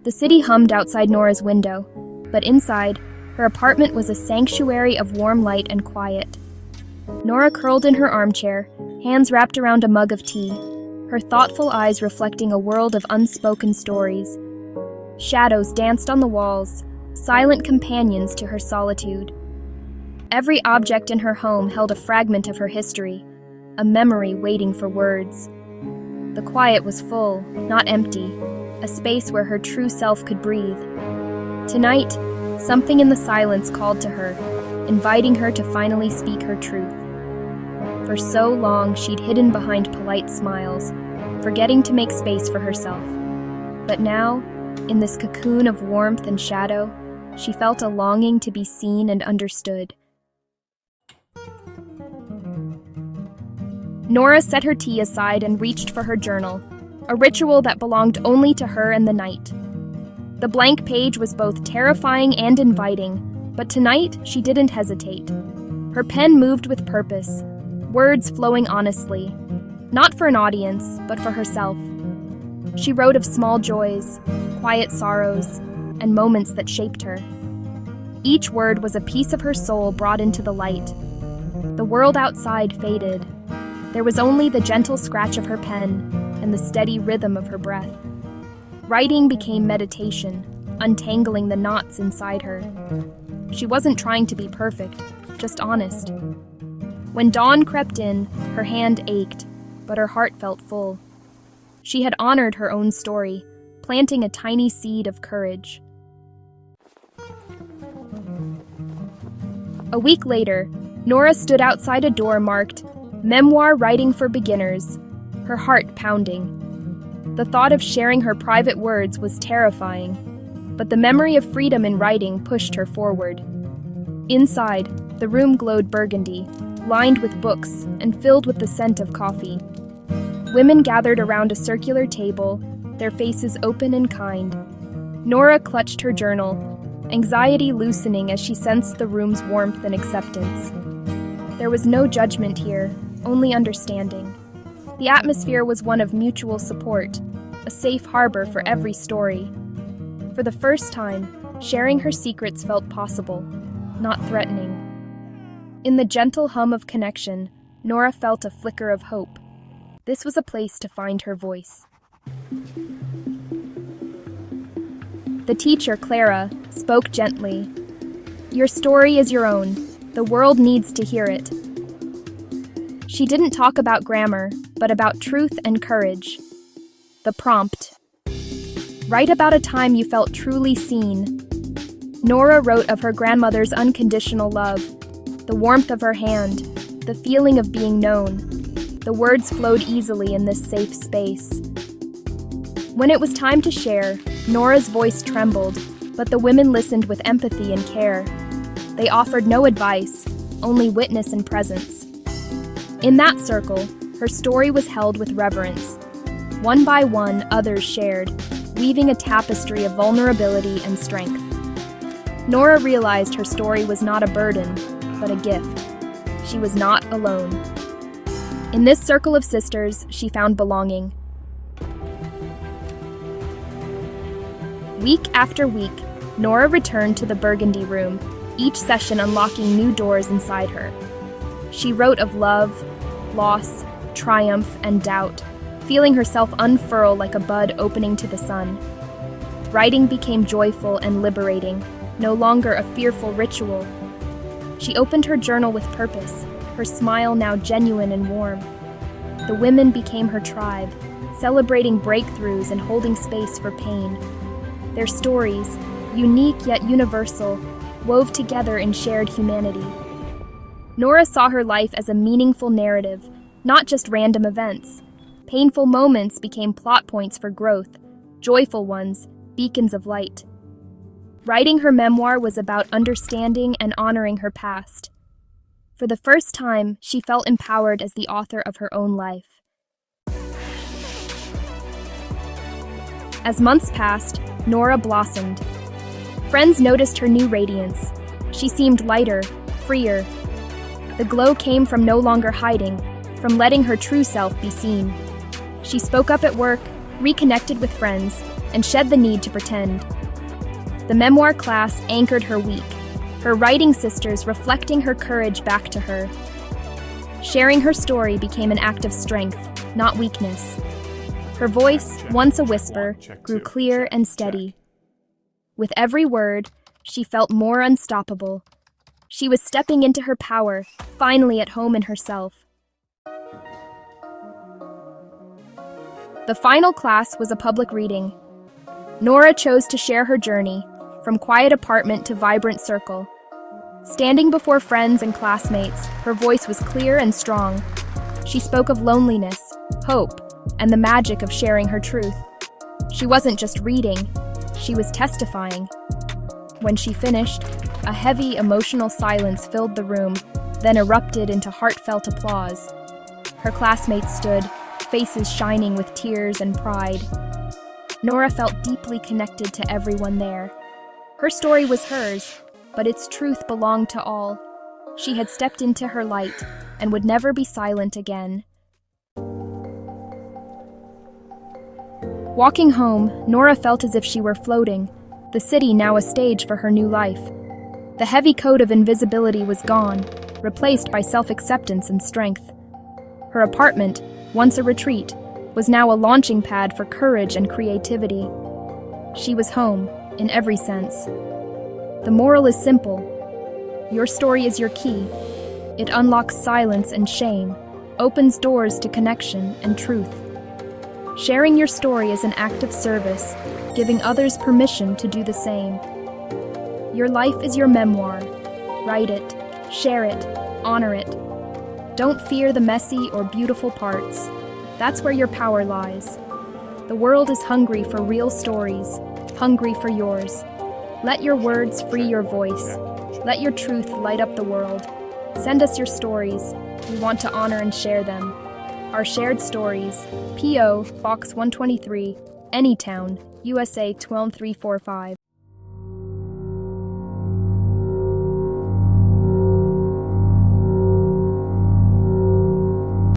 The city hummed outside Nora's window, but inside, her apartment was a sanctuary of warm light and quiet. Nora curled in her armchair, hands wrapped around a mug of tea, her thoughtful eyes reflecting a world of unspoken stories. Shadows danced on the walls, silent companions to her solitude. Every object in her home held a fragment of her history, a memory waiting for words. The quiet was full, not empty, a space where her true self could breathe. Tonight, something in the silence called to her, inviting her to finally speak her truth. For so long, she'd hidden behind polite smiles, forgetting to make space for herself. But now, in this cocoon of warmth and shadow, she felt a longing to be seen and understood. Nora set her tea aside and reached for her journal, a ritual that belonged only to her and the night. The blank page was both terrifying and inviting, but tonight she didn't hesitate. Her pen moved with purpose, words flowing honestly, not for an audience, but for herself. She wrote of small joys, quiet sorrows, and moments that shaped her. Each word was a piece of her soul brought into the light. The world outside faded. There was only the gentle scratch of her pen and the steady rhythm of her breath. Writing became meditation, untangling the knots inside her. She wasn't trying to be perfect, just honest. When dawn crept in, her hand ached, but her heart felt full. She had honored her own story, planting a tiny seed of courage. A week later, Nora stood outside a door marked "Memoir Writing for Beginners," her heart pounding. The thought of sharing her private words was terrifying, but the memory of freedom in writing pushed her forward. Inside, the room glowed burgundy, lined with books and filled with the scent of coffee. Women gathered around a circular table, their faces open and kind. Nora clutched her journal, anxiety loosening as she sensed the room's warmth and acceptance. There was no judgment here, only understanding. The atmosphere was one of mutual support, a safe harbor for every story. For the first time, sharing her secrets felt possible, not threatening. In the gentle hum of connection, Nora felt a flicker of hope. This was a place to find her voice. The teacher, Clara, spoke gently. "Your story is your own. The world needs to hear it." She didn't talk about grammar, but about truth and courage. The prompt. Write about a time you felt truly seen. Nora wrote of her grandmother's unconditional love, the warmth of her hand, the feeling of being known. The words flowed easily in this safe space. When it was time to share, Nora's voice trembled, but the women listened with empathy and care. They offered no advice, only witness and presence. In that circle, her story was held with reverence. One by one, others shared, weaving a tapestry of vulnerability and strength. Nora realized her story was not a burden, but a gift. She was not alone. In this circle of sisters, she found belonging. Week after week, Nora returned to the Burgundy Room, each session unlocking new doors inside her. She wrote of love, loss, triumph, and doubt, feeling herself unfurl like a bud opening to the sun. Writing became joyful and liberating, no longer a fearful ritual. She opened her journal with purpose, her smile now genuine and warm. The women became her tribe, celebrating breakthroughs and holding space for pain. Their stories, unique yet universal, wove together in shared humanity. Nora saw her life as a meaningful narrative, not just random events. Painful moments became plot points for growth, joyful ones, beacons of light. Writing her memoir was about understanding and honoring her past. For the first time, she felt empowered as the author of her own life. As months passed, Nora blossomed. Friends noticed her new radiance. She seemed lighter, freer. The glow came from no longer hiding, from letting her true self be seen. She spoke up at work, reconnected with friends, and shed the need to pretend. The memoir class anchored her week, her writing sisters reflecting her courage back to her. Sharing her story became an act of strength, not weakness. Her voice, once a whisper, grew clear and steady. With every word, she felt more unstoppable. She was stepping into her power, finally at home in herself. The final class was a public reading. Nora chose to share her journey, from quiet apartment to vibrant circle. Standing before friends and classmates, her voice was clear and strong. She spoke of loneliness, hope, and the magic of sharing her truth. She wasn't just reading, she was testifying. When she finished, a heavy, emotional silence filled the room, then erupted into heartfelt applause. Her classmates stood, faces shining with tears and pride. Nora felt deeply connected to everyone there. Her story was hers, but its truth belonged to all. She had stepped into her light and would never be silent again. Walking home, Nora felt as if she were floating, the city now a stage for her new life. The heavy coat of invisibility was gone, replaced by self-acceptance and strength. Her apartment, once a retreat, was now a launching pad for courage and creativity. She was home, in every sense. The moral is simple. Your story is your key. It unlocks silence and shame, opens doors to connection and truth. Sharing your story is an act of service, giving others permission to do the same. Your life is your memoir. Write it, share it, honor it. Don't fear the messy or beautiful parts. That's where your power lies. The world is hungry for real stories, hungry for yours. Let your words free your voice. Let your truth light up the world. Send us your stories. We want to honor and share them. Our shared stories, P.O. Box 123, Anytown, USA 12345.